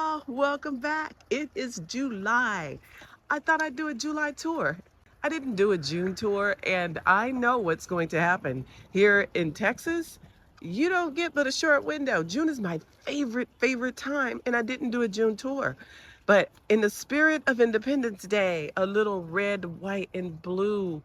y'all. Welcome back. It is July. I thought I'd do a July tour. I didn't do a June tour, and I know what's going to happen. Here in Texas, you don't get but a short window. June is my favorite time, and I didn't do a June tour. But in the spirit of Independence Day, a little red, white, and blue,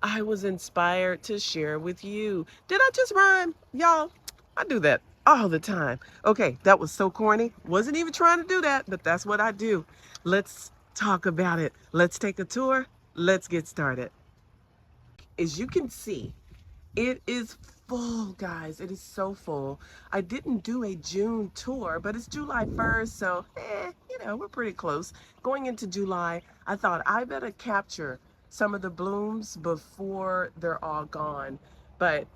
I was inspired to share with you. Did I just rhyme? Y'all, I do that all the time. Okay, that was so corny. Wasn't even trying to do that, but that's what I do. Let's talk about it. Let's take a tour. Let's get started. As you can see, it is full, guys. It is so full. I didn't do a June tour, but it's July 1st, so we're pretty close. Going into July, I thought I better capture some of the blooms before they're all gone. But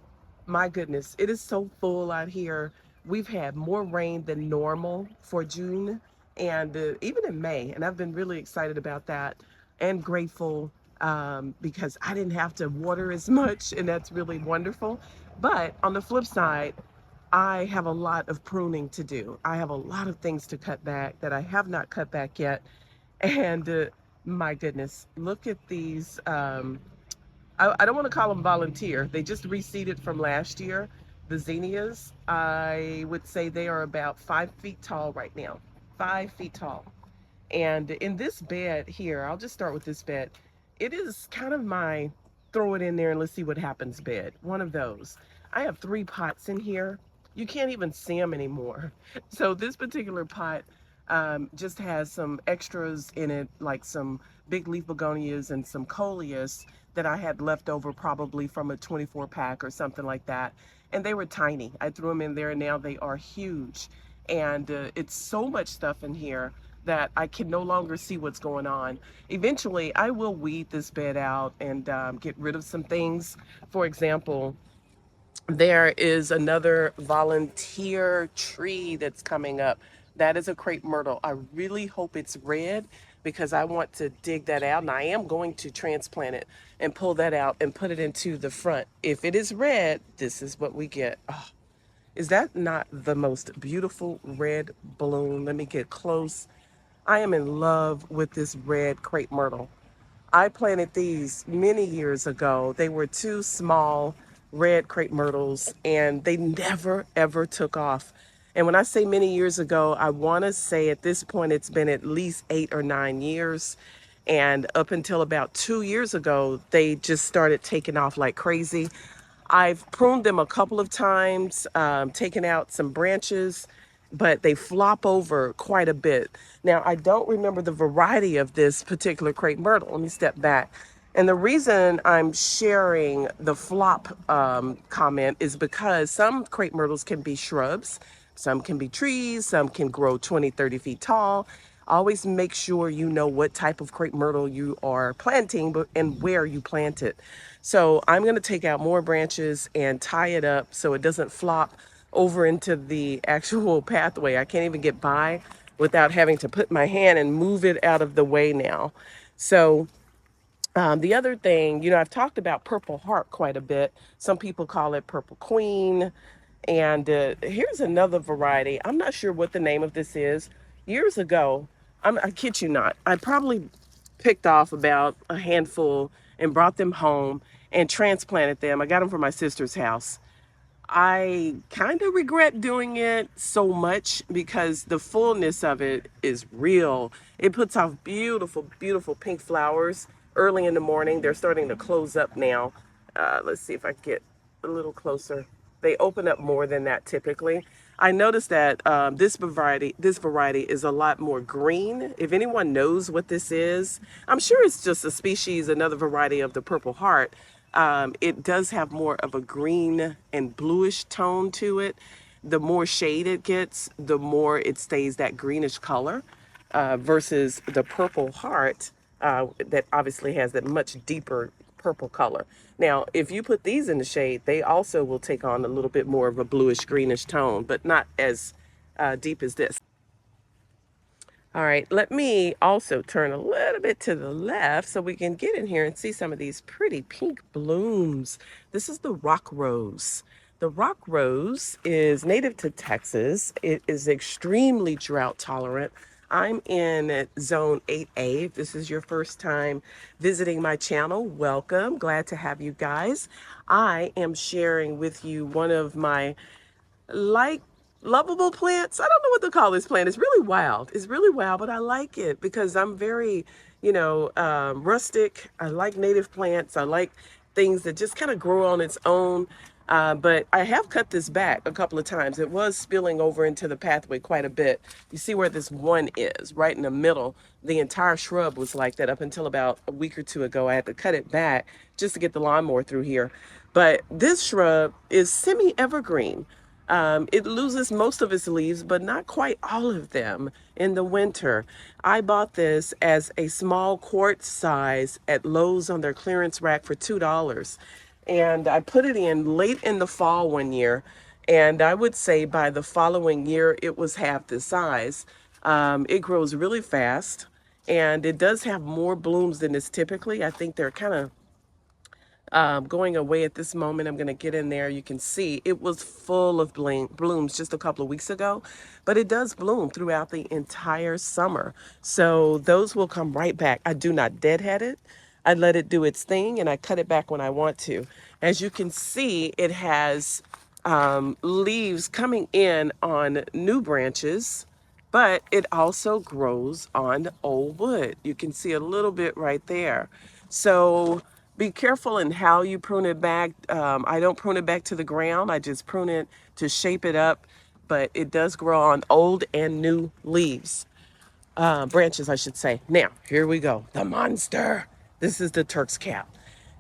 my goodness, it is so full out here. We've had more rain than normal for June and even in May, and I've been really excited about that and grateful because I didn't have to water as much, and that's really wonderful. But on the flip side, I have a lot of pruning to do. I have a lot of things to cut back that I have not cut back yet. And my goodness, look at these. I don't want to call them volunteer. They just reseeded from last year. The zinnias, I would say they are about 5 feet tall right now. 5 feet tall. And in this bed here, I'll just start with this bed. It is kind of my throw it in there and let's see what happens bed. One of those. I have 3 pots in here. You can't even see them anymore. So this particular pot just has some extras in it, like some big leaf begonias and some coleus that I had left over probably from a 24 pack or something like that. And they were tiny. I threw them in there and now they are huge. And it's so much stuff in here that I can no longer see what's going on. Eventually, I will weed this bed out and get rid of some things. For example, there is another volunteer tree that's coming up. That is a crepe myrtle. I really hope it's red because I want to dig that out, and I am going to transplant it and pull that out and put it into the front. If it is red, this is what we get. Oh, is that not the most beautiful red bloom? Let me get close. I am in love with this red crepe myrtle. I planted these many years ago. They were two small red crepe myrtles and they never ever took off. And when I say many years ago, I want to say at this point it's been at least 8 or 9 years. And up until about 2 years ago, they just started taking off like crazy. I've pruned them a couple of times, taken out some branches, but they flop over quite a bit. Now, I don't remember the variety of this particular crepe myrtle. Let me step back. And the reason I'm sharing the flop comment is because some crepe myrtles can be shrubs, some can be trees, some can grow 20, 30 feet tall. Always make sure you know what type of crepe myrtle you are planting and where you plant it. So I'm going to take out more branches and tie it up so it doesn't flop over into the actual pathway. I can't even get by without having to put my hand and move it out of the way now. So the other thing, I've talked about Purple Heart quite a bit. Some people call it Purple Queen. And here's another variety. I'm not sure what the name of this is. Years ago, I kid you not, I probably picked off about a handful and brought them home and transplanted them. I got them from my sister's house. I kind of regret doing it so much because the fullness of it is real. It puts off beautiful, beautiful pink flowers early in the morning. They're starting to close up now. Let's see if I can get a little closer. They open up more than that typically. I noticed that this variety is a lot more green. If anyone knows what this is, I'm sure it's just a species, another variety of the Purple Heart. It does have more of a green and bluish tone to it. The more shade it gets, the more it stays that greenish color versus the Purple Heart that obviously has that much deeper purple color. Now, if you put these in the shade, they also will take on a little bit more of a bluish greenish tone, but not as deep as this. All right, let me also turn a little bit to the left so we can get in here and see some of these pretty pink blooms. This is the rock rose. The rock rose is native to Texas. It is extremely drought tolerant. I'm in zone 8A. If this is your first time visiting my channel, welcome. Glad to have you guys. I am sharing with you one of my like lovable plants. I don't know what to call this plant. It's really wild. It's really wild, but I like it because I'm very, rustic. I like native plants. I like things that just kind of grow on its own. But I have cut this back a couple of times. It was spilling over into the pathway quite a bit. You see where this one is, right in the middle. The entire shrub was like that up until about a week or two ago. I had to cut it back just to get the lawnmower through here. But this shrub is semi-evergreen. It loses most of its leaves, but not quite all of them in the winter. I bought this as a small quart size at Lowe's on their clearance rack for $2. And I put it in late in the fall one year. And I would say by the following year, it was half the size. It grows really fast and it does have more blooms than is typically. I think they're kind of going away at this moment. I'm going to get in there. You can see it was full of blooms just a couple of weeks ago, but it does bloom throughout the entire summer. So those will come right back. I do not deadhead it. I let it do its thing and I cut it back when I want to. As you can see, it has leaves coming in on new branches, but it also grows on old wood. You can see a little bit right there. So be careful in how you prune it back. I don't prune it back to the ground. I just prune it to shape it up, but it does grow on old and new leaves, branches, I should say. Now, here we go. The monster. This is the Turk's cap.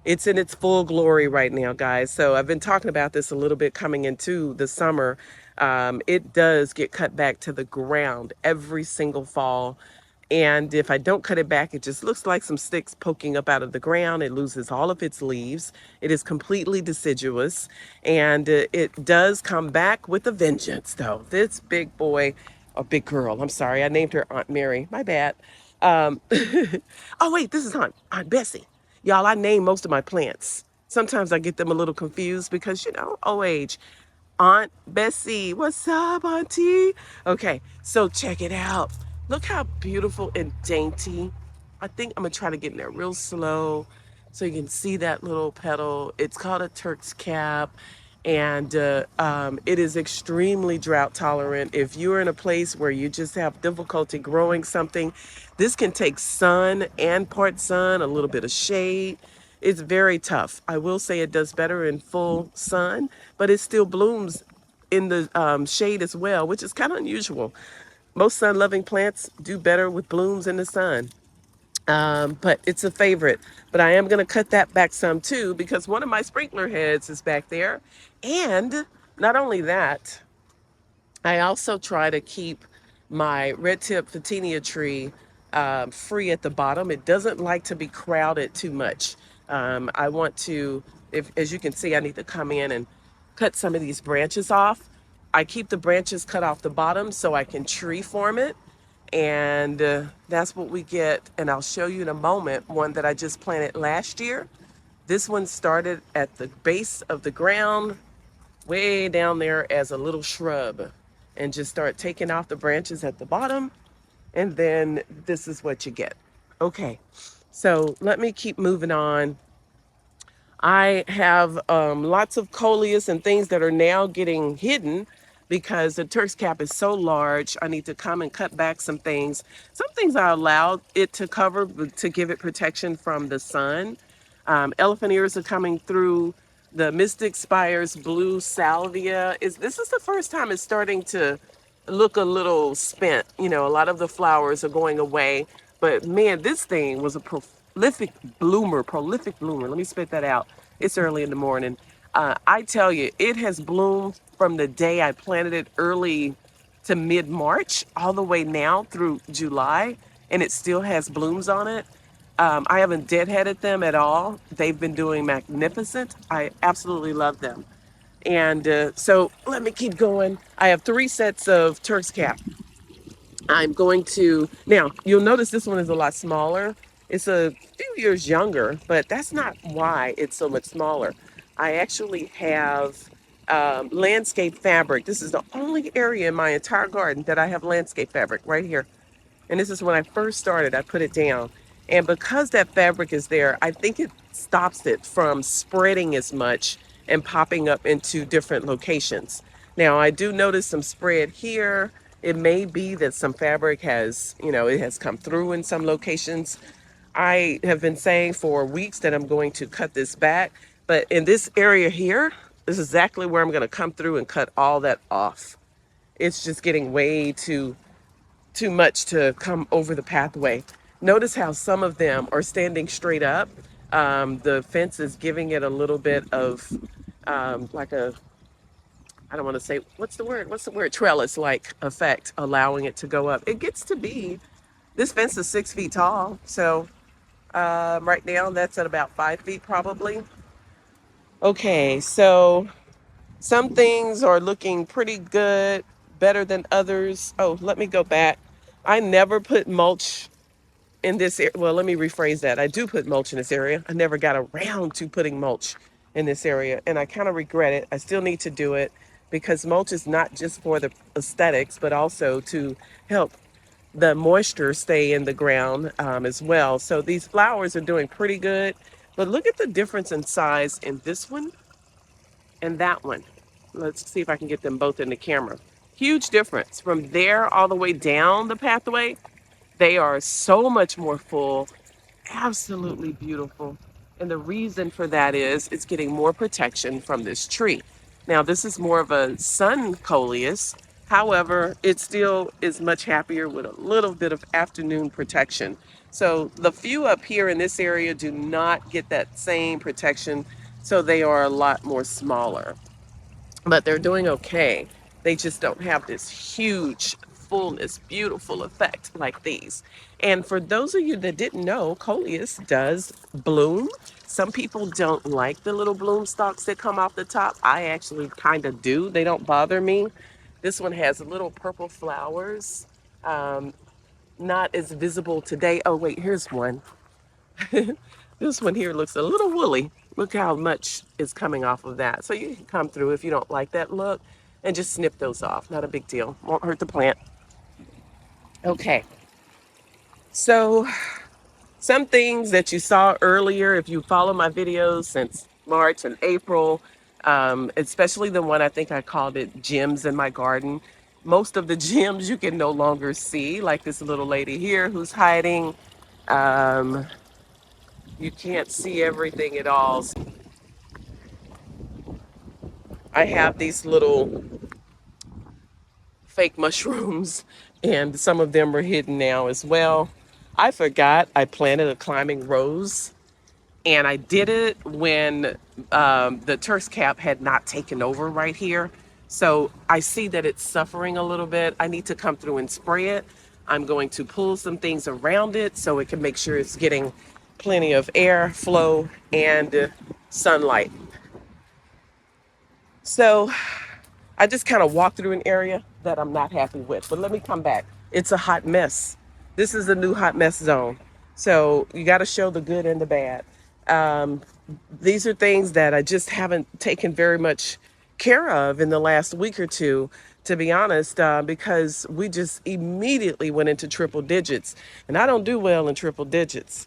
It's in its full glory right now, guys. So I've been talking about this a little bit coming into the summer. It does get cut back to the ground every single fall. And if I don't cut it back, it just looks like some sticks poking up out of the ground. It loses all of its leaves. It is completely deciduous. And it does come back with a vengeance, though. This big boy, or big girl, I'm sorry, I named her Aunt Mary. My bad. Um, oh, wait, this is Aunt Bessie. Y'all, I name most of my plants. Sometimes I get them a little confused because, OH. Aunt Bessie, what's up, Auntie? Okay, so check it out. Look how beautiful and dainty. I think I'm gonna try to get in there real slow so you can see that little petal. It's called a Turk's cap, and it is extremely drought tolerant. If you're in a place where you just have difficulty growing something, this can take sun and part sun, a little bit of shade. It's very tough. I will say it does better in full sun, but it still blooms in the shade as well, which is kind of unusual. Most sun-loving plants do better with blooms in the sun. But it's a favorite. But I am going to cut that back some too because one of my sprinkler heads is back there. And not only that, I also try to keep my red tip Photinia tree free at the bottom. It doesn't like to be crowded too much. I want to, if as you can see, I need to come in and cut some of these branches off. I keep the branches cut off the bottom so I can tree form it. And that's what we get. And I'll show you in a moment one that I just planted last year. This one started at the base of the ground, way down there as a little shrub, and just start taking off the branches at the bottom. And then this is what you get. Okay, so let me keep moving on. I have lots of coleus and things that are now getting hidden because the Turk's cap is so large. I need to come and cut back some things. Some things I allowed it to cover to give it protection from the sun. Elephant ears are coming through. The Mystic Spires blue salvia this is the first time it's starting to look a little spent. A lot of the flowers are going away, but man, this thing was a prolific bloomer. Let me spit that out. It's early in the morning. I tell you, it has bloomed from the day I planted it early to mid-March, all the way now through July, and it still has blooms on it. I haven't deadheaded them at all. They've been doing magnificent. I absolutely love them. And so let me keep going. I have 3 sets of Turk's cap. I'm going to, now you'll notice this one is a lot smaller. It's a few years younger, but that's not why it's so much smaller. I actually have landscape fabric. This is the only area in my entire garden that I have landscape fabric right here. And this is when I first started, I put it down. And because that fabric is there, I think it stops it from spreading as much and popping up into different locations. Now, I do notice some spread here. It may be that some fabric has, it has come through in some locations. I have been saying for weeks that I'm going to cut this back, but in this area here, this is exactly where I'm going to come through and cut all that off. It's just getting way too much to come over the pathway. Notice how some of them are standing straight up. The fence is giving it a little bit of like a, I don't want to say, what's the word? Trellis-like effect, allowing it to go up. It gets to be, this fence is 6 feet tall. So right now that's at about 5 feet probably. Okay, so some things are looking pretty good, better than others. Oh, let me go back. I never put mulch in this area. Well, let me rephrase that. I do put mulch in this area. I never got around to putting mulch in this area, and I kind of regret it. I still need to do it because mulch is not just for the aesthetics, but also to help the moisture stay in the ground as well. So these flowers are doing pretty good, but look at the difference in size in this one and that one. Let's see if I can get them both in the camera. Huge difference from there all the way down the pathway. They are so much more full, absolutely beautiful. And the reason for that is it's getting more protection from this tree. Now, this is more of a sun coleus. However, it still is much happier with a little bit of afternoon protection. So the few up here in this area do not get that same protection. So they are a lot more smaller, but they're doing okay. They just don't have this huge fullness, beautiful effect like these. And for those of you that didn't know, coleus does bloom. Some people don't like the little bloom stalks that come off the top. I actually kind of do. They don't bother me. This one has little purple flowers, um, not as visible today. Oh, wait, here's one. This one here looks a little woolly. Look how much is coming off of that. So you can come through if you don't like that look and just snip those off. Not a big deal. Won't hurt the plant. Okay. So some things that you saw earlier, if you follow my videos since March and April, especially the one I think I called it gems in my garden. Most of the gems you can no longer see, like this little lady here who's hiding. Um, you can't see everything at all. I have these little fake mushrooms, and some of them are hidden now as well. I forgot I planted a climbing rose, and I did it when the terse cap had not taken over right here. So I see that it's suffering a little bit. I need to come through and spray it. I'm going to pull some things around it so it can make sure it's getting plenty of air flow and sunlight. So I just kind of walked through an area that I'm not happy with. But let me come back. It's a hot mess. This is the new hot mess zone. So you got to show the good and the bad. Um, these are things that I just haven't taken very much care of in the last week or two, to be honest, because we just immediately went into triple digits. And I don't do well in triple digits.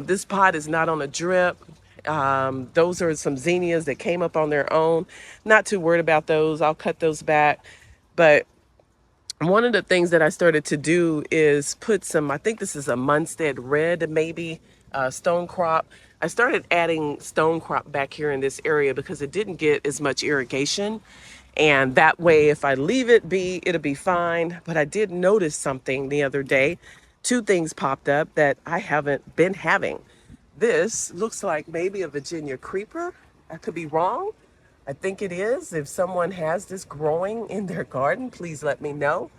This pot is not on a drip. Those are some zinnias that came up on their own. Not too worried about those. I'll cut those back. But one of the things that I started to do is put some, I think this is a Munstead Red, maybe, stone crop. I started adding stone crop back here in this area because it didn't get as much irrigation. And that way, if I leave it be, it'll be fine. But I did notice something the other day. Two things popped up that I haven't been having. This looks like maybe a Virginia creeper. I could be wrong. I think it is. If someone has this growing in their garden, please let me know.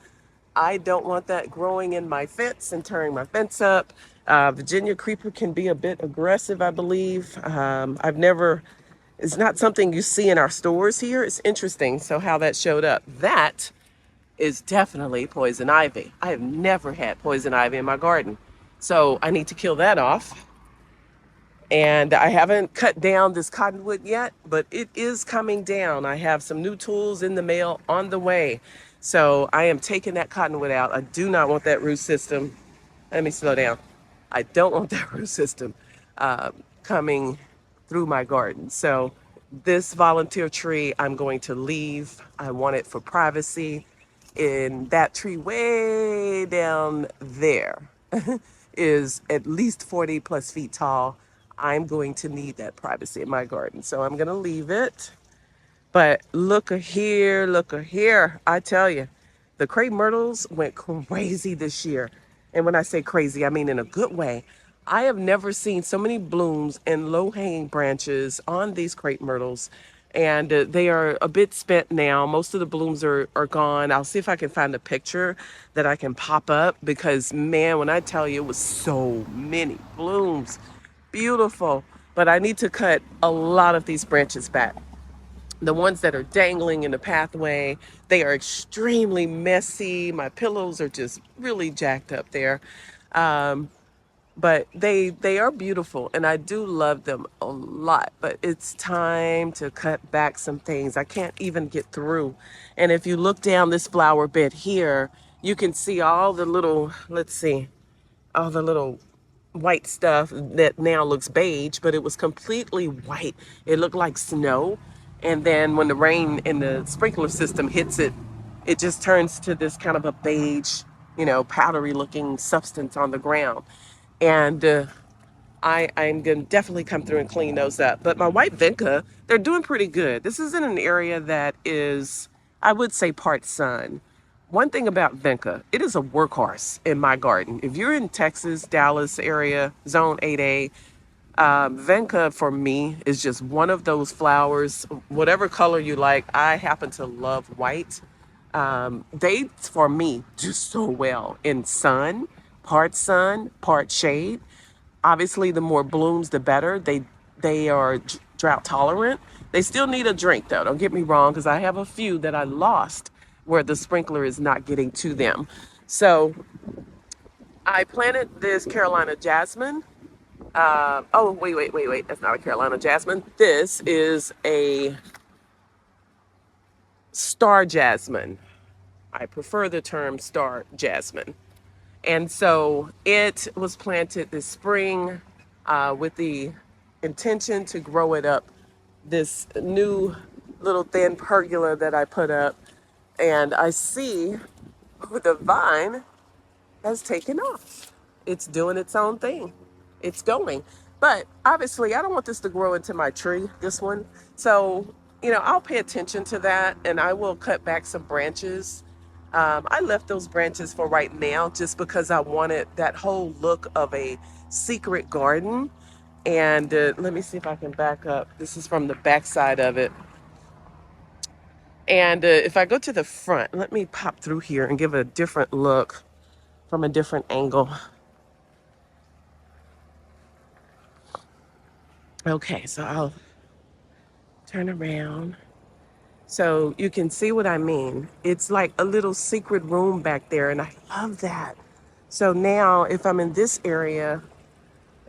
I don't want that growing in my fence and tearing my fence up. Virginia creeper can be a bit aggressive, I believe. It's not something you see in our stores here. It's interesting. So how that showed up. That is definitely poison ivy. I have never had poison ivy in my garden. So I need to kill that off. And I haven't cut down this cottonwood yet, but it is coming down. I have some new tools in the mail on the way. So I am taking that cottonwood out. I do not want that root system. Let me slow down. I don't want that root system coming through my garden. So this volunteer tree I'm going to leave. I want it for privacy. And that tree way down there is at least 40 plus feet tall. I'm going to need that privacy in my garden. So I'm going to leave it. But look a here. I tell you, the crepe myrtles went crazy this year. And when I say crazy, I mean in a good way. I have never seen so many blooms and low hanging branches on these crepe myrtles. And they are a bit spent now. Most of the blooms are gone. I'll see if I can find a picture that I can pop up because, man, when I tell you, it was so many blooms. Beautiful. But I need to cut a lot of these branches back. The ones that are dangling in the pathway, they are extremely messy. My pillows are just really jacked up there. Um, but they are beautiful and I do love them a lot. But it's time to cut back some things. I can't even get through. And if you look down this flower bed here, you can see all the little, let's see, all the little white stuff that now looks beige, but it was completely white. It looked like snow. And then when the rain and the sprinkler system hits it, it just turns to this kind of a beige, powdery looking substance on the ground. And I'm going to definitely come through and clean those up. But my white vinca, they're doing pretty good. This is in an area that is, I would say, part sun. One thing about vinca, it is a workhorse in my garden. If you're in Texas, Dallas area, zone 8A, vinca for me is just one of those flowers, whatever color you like. I happen to love white. They, for me, do so well in sun, part shade. Obviously, the more blooms, the better. They are drought tolerant. They still need a drink, though. Don't get me wrong, because I have a few that I lost where the sprinkler is not getting to them. So I planted this Carolina jasmine. Oh, wait. That's not a Carolina jasmine. This is a star jasmine. I prefer the term star jasmine. And so it was planted this spring with the intention to grow it up this new little thin pergola that I put up. And I see the vine has taken off. It's doing its own thing. It's going. But obviously, I don't want this to grow into my tree, this one. So, I'll pay attention to that and I will cut back some branches. I left those branches for right now just because I wanted that whole look of a secret garden. And let me see if I can back up. This is from the back side of it. And if I go to the front, let me pop through here and give a different look from a different angle. Okay, so I'll turn around. So you can see what I mean. It's like a little secret room back there, and I love that. So now if I'm in this area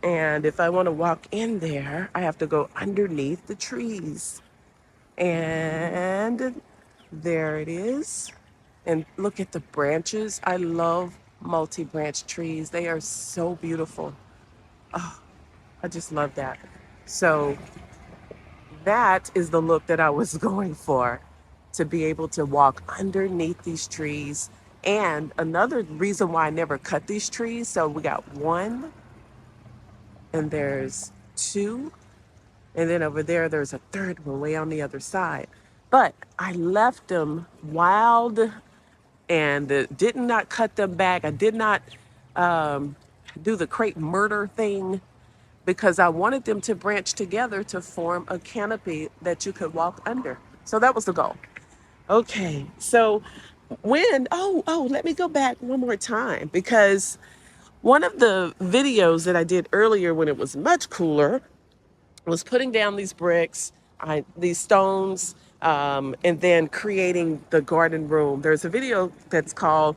and if I want to walk in there, I have to go underneath the trees. And there it is. And look at the branches. I love multi-branch trees. They are so beautiful. Oh, I just love that. So that is the look that I was going for, to be able to walk underneath these trees. And another reason why I never cut these trees, so we got one, and there's two, and then over there's a third one way on the other side. But I left them wild and did not cut them back. I did not do the crepe myrtle thing because I wanted them to branch together to form a canopy that you could walk under. So that was the goal. Okay, so let me go back one more time because one of the videos that I did earlier when it was much cooler was putting down these bricks, these stones, and then creating the garden room. There's a video that's called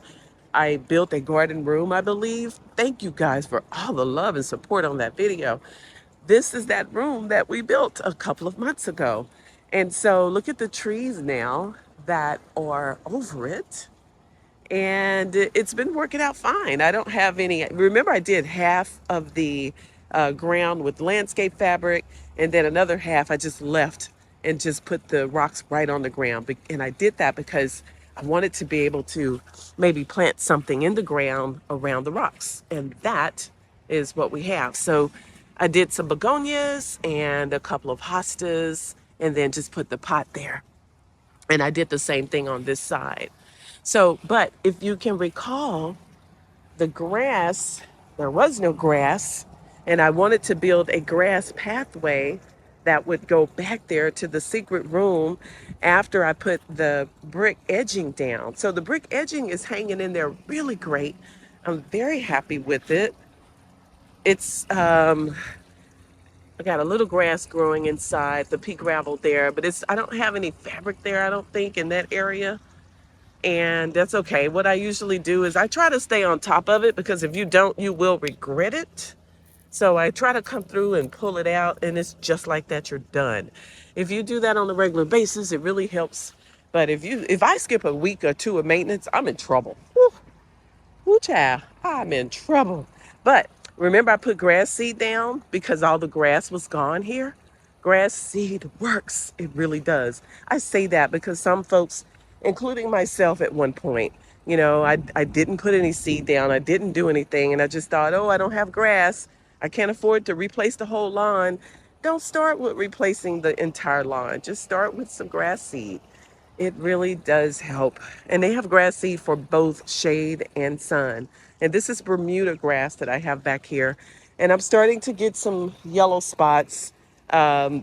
I Built a Garden Room, I believe. Thank you guys for all the love and support on that video. This is that room that we built a couple of months ago. And so look at the trees now that are over it. And it's been working out fine. I don't have any. Remember, I did half of the ground with landscape fabric, and then another half I just left and just put the rocks right on the ground. And I did that because I wanted to be able to maybe plant something in the ground around the rocks. And that is what we have. So I did some begonias and a couple of hostas, and then just put the pot there. And I did the same thing on this side. So, but if you can recall, the grass, there was no grass, and I wanted to build a grass pathway that would go back there to the secret room after I put the brick edging down. So the brick edging is hanging in there really great. I'm very happy with it. It's I got a little grass growing inside the pea gravel there, but I don't have any fabric there, I don't think, in that area. And that's okay. What I usually do is I try to stay on top of it, because if you don't, you will regret it. So I try to come through and pull it out, and it's just like that, you're done. If you do that on a regular basis, it really helps. But if I skip a week or two of maintenance, I'm in trouble. Woo. Woo, child, I'm in trouble. But remember, I put grass seed down because all the grass was gone here. Grass seed works. It really does. I say that because some folks, including myself at one point, I didn't put any seed down. I didn't do anything. And I just thought, oh, I don't have grass. I can't afford to replace the whole lawn. Don't start with replacing the entire lawn. Just start with some grass seed. It really does help. And they have grass seed for both shade and sun. And this is Bermuda grass that I have back here. And I'm starting to get some yellow spots,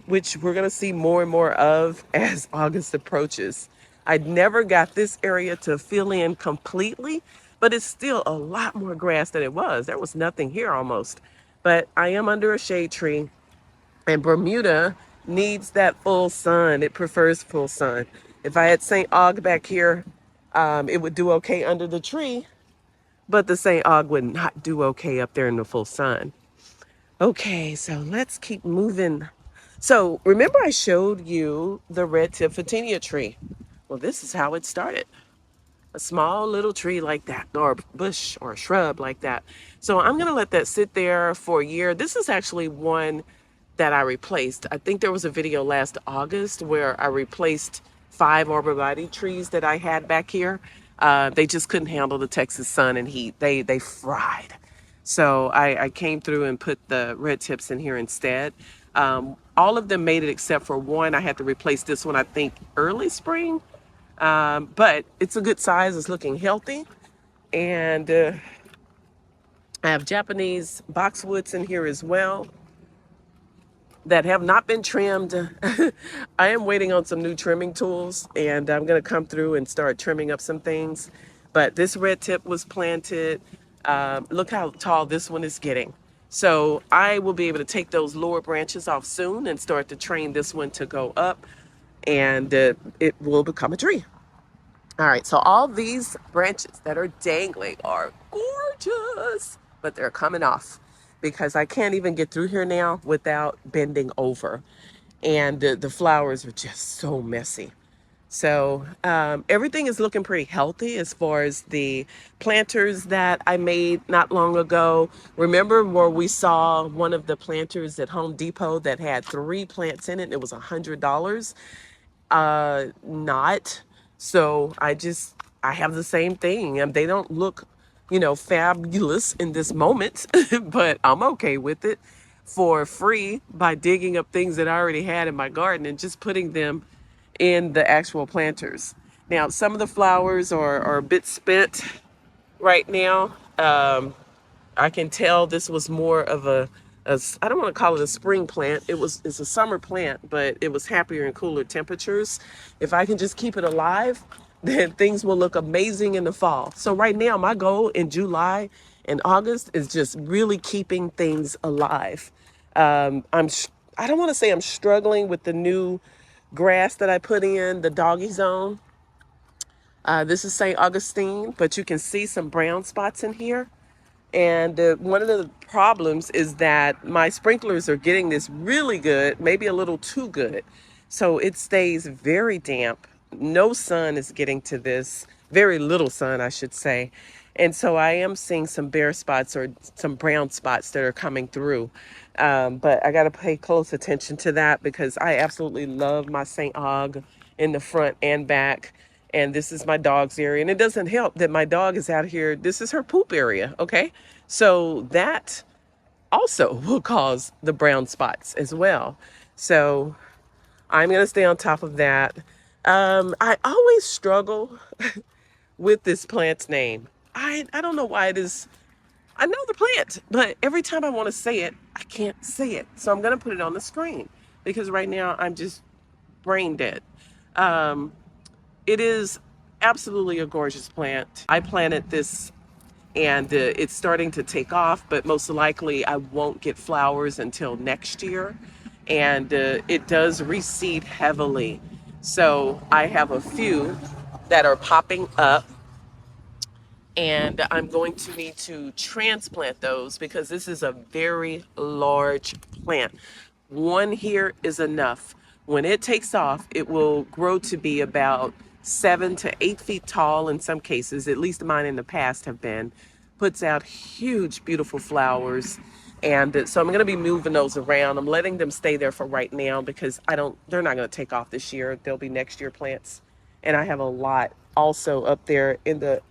which we're going to see more and more of as August approaches. I never got this area to fill in completely, but it's still a lot more grass than it was. There was nothing here almost. But I am under a shade tree. And Bermuda needs that full sun. It prefers full sun. If I had St. Aug back here, it would do okay under the tree, but the St. Aug would not do okay up there in the full sun. Okay, so let's keep moving. So remember I showed you the red tip photinia tree. Well, this is how it started. A small little tree like that, or a bush or a shrub like that. So I'm gonna let that sit there for a year. This is actually one that I replaced. I think there was a video last August where I replaced 5 arborvitae trees that I had back here. They just couldn't handle the Texas sun and heat. They fried. So I came through and put the red tips in here instead. All of them made it except for one. I had to replace this one, I think, early spring. But it's a good size. It's looking healthy. And I have Japanese boxwoods in here as well that have not been trimmed. I am waiting on some new trimming tools, and I'm going to come through and start trimming up some things. But this red tip was planted. Look how tall this one is getting. So I will be able to take those lower branches off soon and start to train this one to go up, and it will become a tree. All right, so all these branches that are dangling are gorgeous, but they're coming off because I can't even get through here now without bending over. And the flowers are just so messy. So everything is looking pretty healthy as far as the planters that I made not long ago. Remember where we saw one of the planters at Home Depot that had 3 plants in it? And it was $100. Not. So I have the same thing. And they don't look, fabulous in this moment, but I'm okay with it for free by digging up things that I already had in my garden and just putting them in the actual planters. Now, some of the flowers are a bit spent right now. I can tell this was more of I don't want to call it a spring plant. It's a summer plant, but it was happier in cooler temperatures. If I can just keep it alive, then things will look amazing in the fall. So right now, my goal in July and August is just really keeping things alive. I don't want to say I'm struggling with the new grass that I put in the doggy zone. This is St. Augustine, but you can see some brown spots in here. And one of the problems is that my sprinklers are getting this really good, maybe a little too good. So it stays very damp. No sun is getting to this, very little sun, I should say. And so I am seeing some bare spots or some brown spots that are coming through. But I got to pay close attention to that because I absolutely love my St. Aug in the front and back. And this is my dog's area. And it doesn't help that my dog is out here. This is her poop area. Okay. So that also will cause the brown spots as well. So I'm going to stay on top of that. I always struggle with this plant's name. I don't know why it is. I know the plant, but every time I want to say it, I can't say it. So I'm going to put it on the screen because right now I'm just brain dead. Um, it is absolutely a gorgeous plant. I planted this and it's starting to take off, but most likely I won't get flowers until next year. And it does reseed heavily. So I have a few that are popping up, and I'm going to need to transplant those because this is a very large plant. One here is enough. When it takes off, it will grow to be about 7 to 8 feet tall in some cases, at least mine in the past have been. Puts out huge, beautiful flowers. And so I'm going to be moving those around. I'm letting them stay there for right now because they're not going to take off this year. They'll be next year plants. And I have a lot also up there in the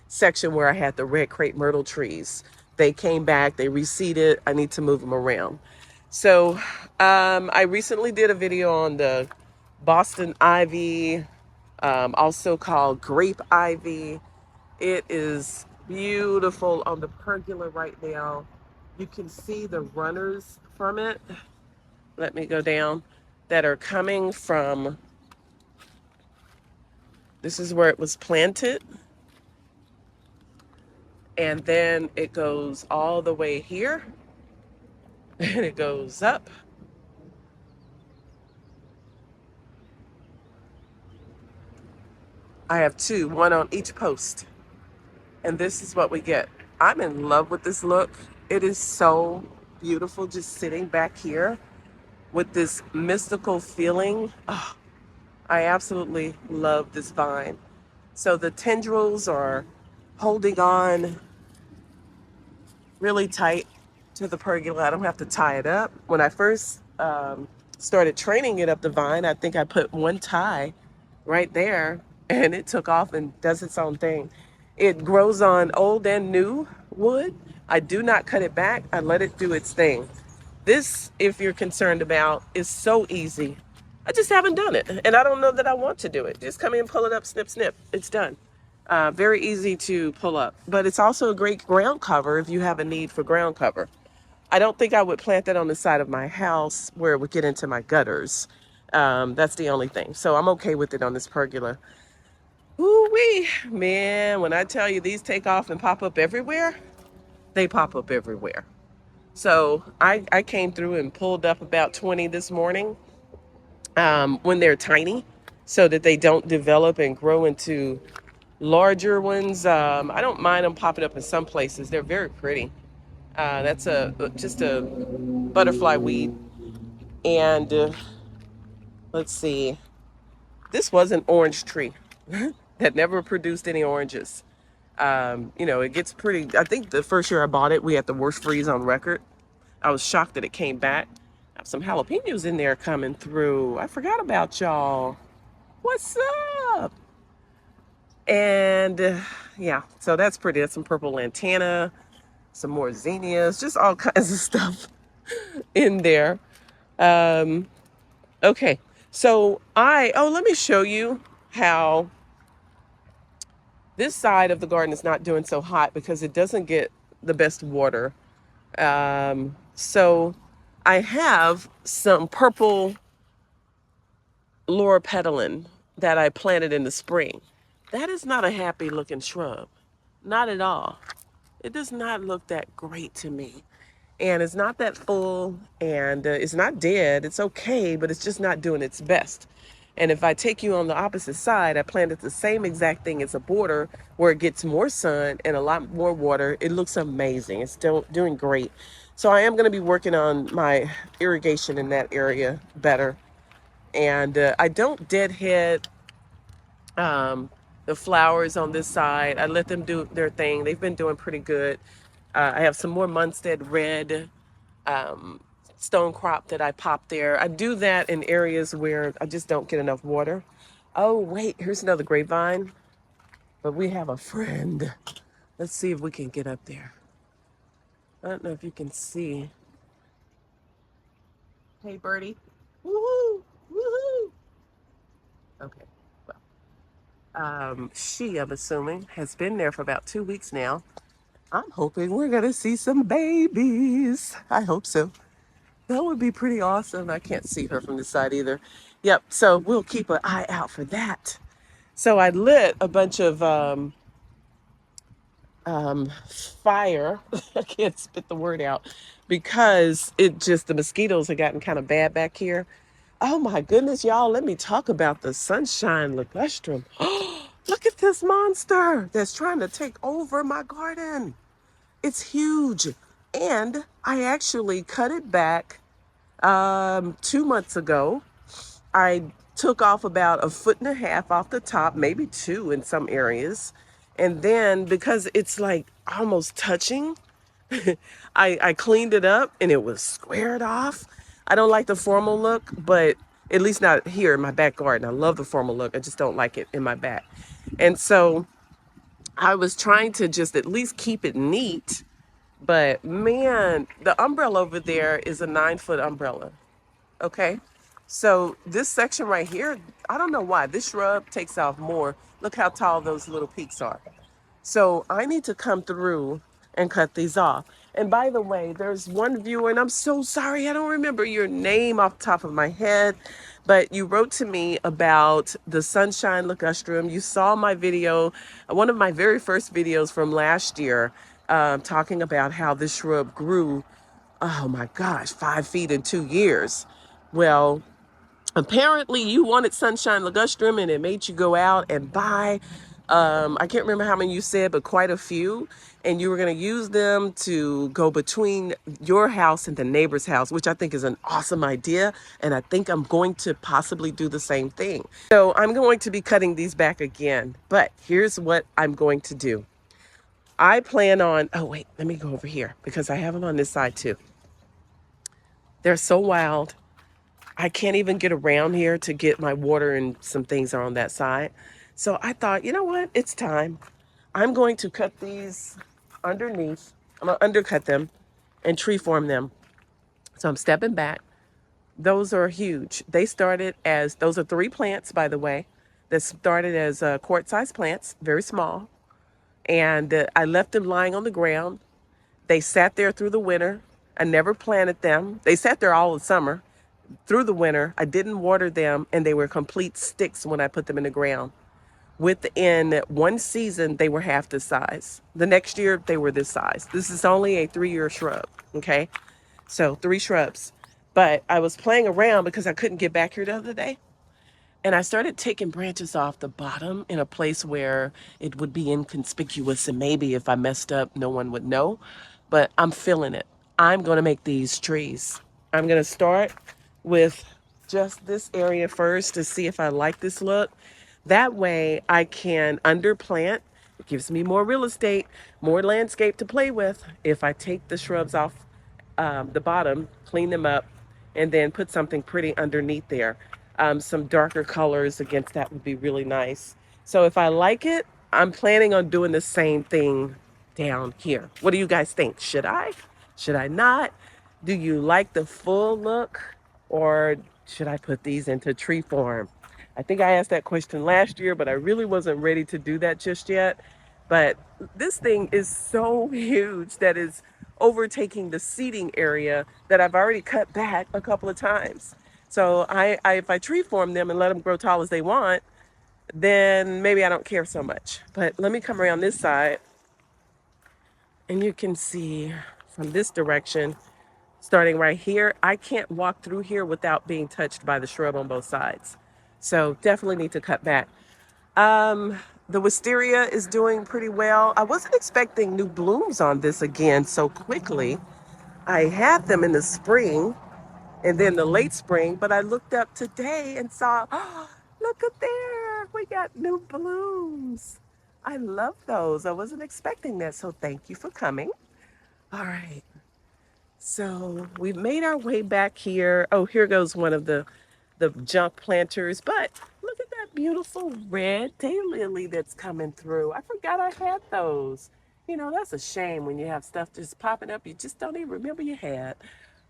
section where I had the red crepe myrtle trees. They came back, they reseeded. I need to move them around. So I recently did a video on the Boston ivy, also called grape ivy. It is beautiful on the pergola right now. You can see the runners from it. Let me go down. That are coming from, this is where it was planted. And then it goes all the way here. And it goes up. I have two, one on each post. And this is what we get. I'm in love with this look. It is so beautiful just sitting back here with this mystical feeling. Oh, I absolutely love this vine. So the tendrils are holding on really tight to the pergola. I don't have to tie it up. When I first started training it up the vine, I think I put one tie right there and it took off and does its own thing. It grows on old and new wood. I do not cut it back. I let it do its thing. This, if you're concerned about, is so easy. I just haven't done it. And I don't know that I want to do it. Just come in, pull it up, snip, snip. It's done. Very easy to pull up. But it's also a great ground cover if you have a need for ground cover. I don't think I would plant that on the side of my house where it would get into my gutters. That's the only thing. So I'm okay with it on this pergola. Ooh-wee, man, when I tell you these take off and pop up everywhere, they pop up everywhere. So I came through and pulled up about 20 this morning when they're tiny so that they don't develop and grow into larger ones. I don't mind them popping up in some places. They're very pretty. That's just a butterfly weed. And let's see, this was an orange tree that never produced any oranges. It gets pretty, I think the first year I bought it, we had the worst freeze on record. I was shocked that it came back. I have some jalapenos in there coming through. I forgot about y'all. What's up? And yeah, so that's pretty. That's some purple lantana, some more zinnias, just all kinds of stuff in there. Okay, so let me show you how this side of the garden is not doing so hot because it doesn't get the best water. So I have some purple loropetalin that I planted in the spring. That is not a happy looking shrub. Not at all. It does not look that great to me. And it's not that full, and it's not dead. It's okay, but it's just not doing its best. And if I take you on the opposite side, I planted the same exact thing as a border where it gets more sun and a lot more water. It looks amazing. It's still doing great. So I am going to be working on my irrigation in that area better. And I don't deadhead um, the flowers on this side. I let them do their thing. They've been doing pretty good. I have some more Munstead red um, stone crop that I pop there. I do that in areas where I just don't get enough water. Oh, wait, here's another grapevine. But we have a friend. Let's see if we can get up there. I don't know if you can see. Hey, birdie. Woohoo! Woohoo! Okay. She, I'm assuming, has been there for about 2 weeks now. I'm hoping we're going to see some babies. I hope so. That would be pretty awesome. I can't see her from this side either. Yep, so we'll keep an eye out for that. So I lit a bunch of fire. I can't spit the word out because the mosquitoes have gotten kind of bad back here. Oh my goodness, y'all, let me talk about the sunshine ligustrum. Look at this monster that's trying to take over my garden. It's huge. And I actually cut it back 2 months ago. I took off about 1.5 feet off the top, maybe 2 in some areas. And then because it's like almost touching, I cleaned it up and it was squared off. I don't like the formal look, but at least not here in my back garden. I love the formal look. I just don't like it in my back. And so I was trying to just at least keep it neat. But man, the umbrella over there is a 9-foot umbrella. Okay. So this section right here, I don't know why. This shrub takes off more. Look how tall those little peaks are. So I need to come through and cut these off. And by the way, there's one viewer, and I'm so sorry, I don't remember your name off the top of my head, but you wrote to me about the sunshine ligustrum. You saw my video, one of my very first videos from last year, talking about how this shrub grew, oh my gosh, 5 feet in 2 years. Well, apparently you wanted sunshine ligustrum and it made you go out and buy I can't remember how many you said, but quite a few, and you were going to use them to go between your house and the neighbor's house, which I think is an awesome idea, and I think I'm going to possibly do the same thing. So I'm going to be cutting these back again, but here's what I'm going to do. I plan on, oh wait, let me go over here because I have them on this side too. They're so wild. I can't even get around here to get my water, and some things are on that side. So I thought, you know what? It's time. I'm going to cut these underneath. I'm going to undercut them and tree form them. So I'm stepping back. Those are huge. Those are 3 plants, by the way, that started as quart-sized plants, very small. And I left them lying on the ground. They sat there through the winter. I never planted them. They sat there all the summer. Through the winter, I didn't water them, and they were complete sticks when I put them in the ground. Within one season, they were half this size. The next year, they were this size. This is only a 3-year shrub, okay? So 3 shrubs. But I was playing around because I couldn't get back here the other day. And I started taking branches off the bottom in a place where it would be inconspicuous, and maybe if I messed up, no one would know. But I'm feeling it. I'm going to make these trees. I'm going to start with just this area first to see if I like this look. That way I can underplant. It gives me more real estate, more landscape to play with if I take the shrubs off the bottom, clean them up, and then put something pretty underneath there. Some darker colors against that would be really nice. So if I like it, I'm planning on doing the same thing down here. What do you guys think? Should I? Should I not? Do you like the full look, or should I put these into tree form? I think I asked that question last year, but I really wasn't ready to do that just yet. But this thing is so huge that is overtaking the seating area that I've already cut back a couple of times. So if I tree form them and let them grow tall as they want, then maybe I don't care so much. But let me come around this side, and you can see from this direction, starting right here, I can't walk through here without being touched by the shrub on both sides. So definitely need to cut back. The wisteria is doing pretty well. I wasn't expecting new blooms on this again so quickly. I had them in the spring and then the late spring, but I looked up today and saw, oh, look at there, we got new blooms. I love those. I wasn't expecting that, so thank you for coming. All right, so we've made our way back here. Oh, here goes one of the junk planters, but look at that beautiful red daylily that's coming through. I forgot I had those. You know, that's a shame when you have stuff just popping up you just don't even remember you had.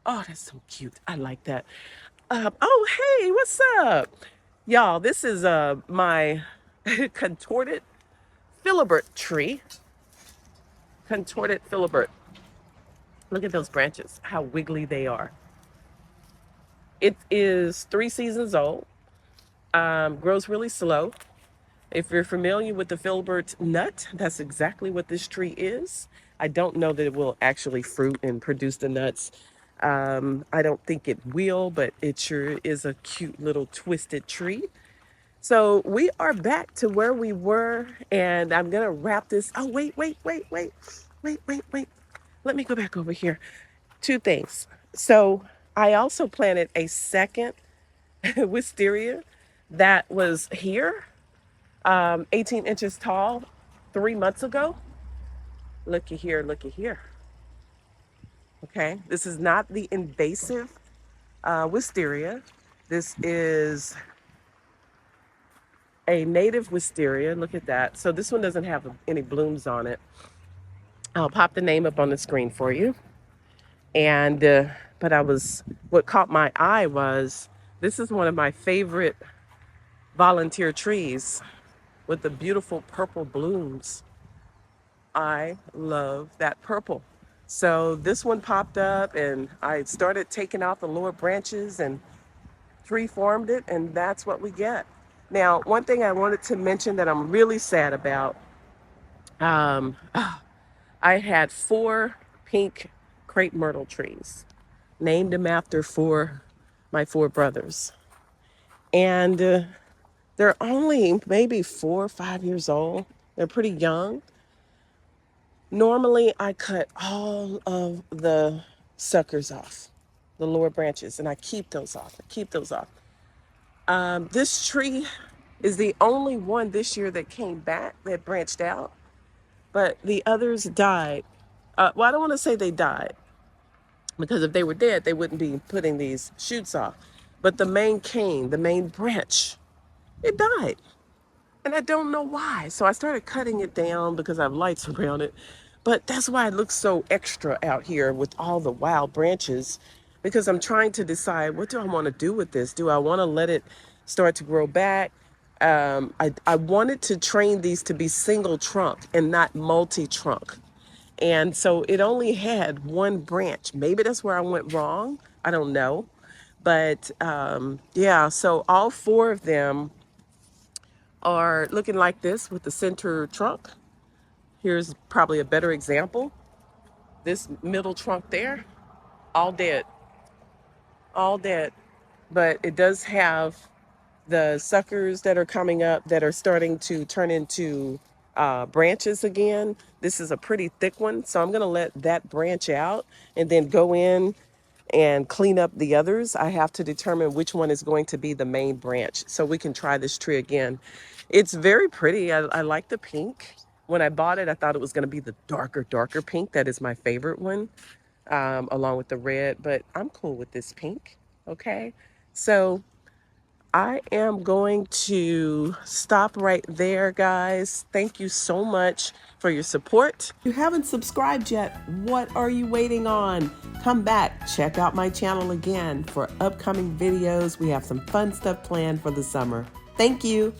Oh, that's so cute. I like that. Oh, hey, what's up? Y'all, this is my contorted filibert tree. Contorted filibert. Look at those branches, how wiggly they are. It is 3 seasons old. Grows really slow. If you're familiar with the filbert nut, that's exactly what this tree is. I don't know that it will actually fruit and produce the nuts. I don't think it will, but it sure is a cute little twisted tree. So we are back to where we were, and I'm gonna wrap this. Oh, wait. Let me go back over here. 2 things. So I also planted a second wisteria that was here, 18 inches tall 3 months ago. Looky here, looky here. Okay, this is not the invasive wisteria. This is a native wisteria. Look at that. So this one doesn't have any blooms on it. I'll pop the name up on the screen for you. And but what caught my eye was this is one of my favorite volunteer trees with the beautiful purple blooms. I love that purple. So this one popped up and I started taking out the lower branches and tree formed it, and that's what we get. Now, one thing I wanted to mention that I'm really sad about, I had 4 pink crepe myrtle trees, named them after my 4 brothers. And they're only maybe 4 or 5 years old. They're pretty young. Normally, I cut all of the suckers off, the lower branches, and I keep those off. This tree is the only one this year that came back, that branched out, but the others died. Well, I don't want to say they died, because if they were dead, they wouldn't be putting these shoots off. But the main cane, the main branch, it died. And I don't know why. So I started cutting it down because I have lights around it. But that's why it looks so extra out here with all the wild branches, because I'm trying to decide, what do I want to do with this? Do I want to let it start to grow back? I wanted to train these to be single trunk and not multi-trunk. And so it only had 1 branch. Maybe that's where I went wrong. I don't know. But yeah, so all 4 of them are looking like this with the center trunk. Here's probably a better example. This middle trunk there, all dead. All dead. But it does have the suckers that are coming up that are starting to turn into branches again. This is a pretty thick one, so I'm gonna let that branch out and then go in and clean up the others. I have to determine which one is going to be the main branch so we can try this tree again. It's very pretty. I like the pink. When I bought it, I thought it was gonna be the darker pink. That is my favorite one, along with the red, but I'm cool with this pink, okay? So I am going to stop right there, guys. Thank you so much for your support. If you haven't subscribed yet, what are you waiting on? Come back, check out my channel again for upcoming videos. We have some fun stuff planned for the summer. Thank you.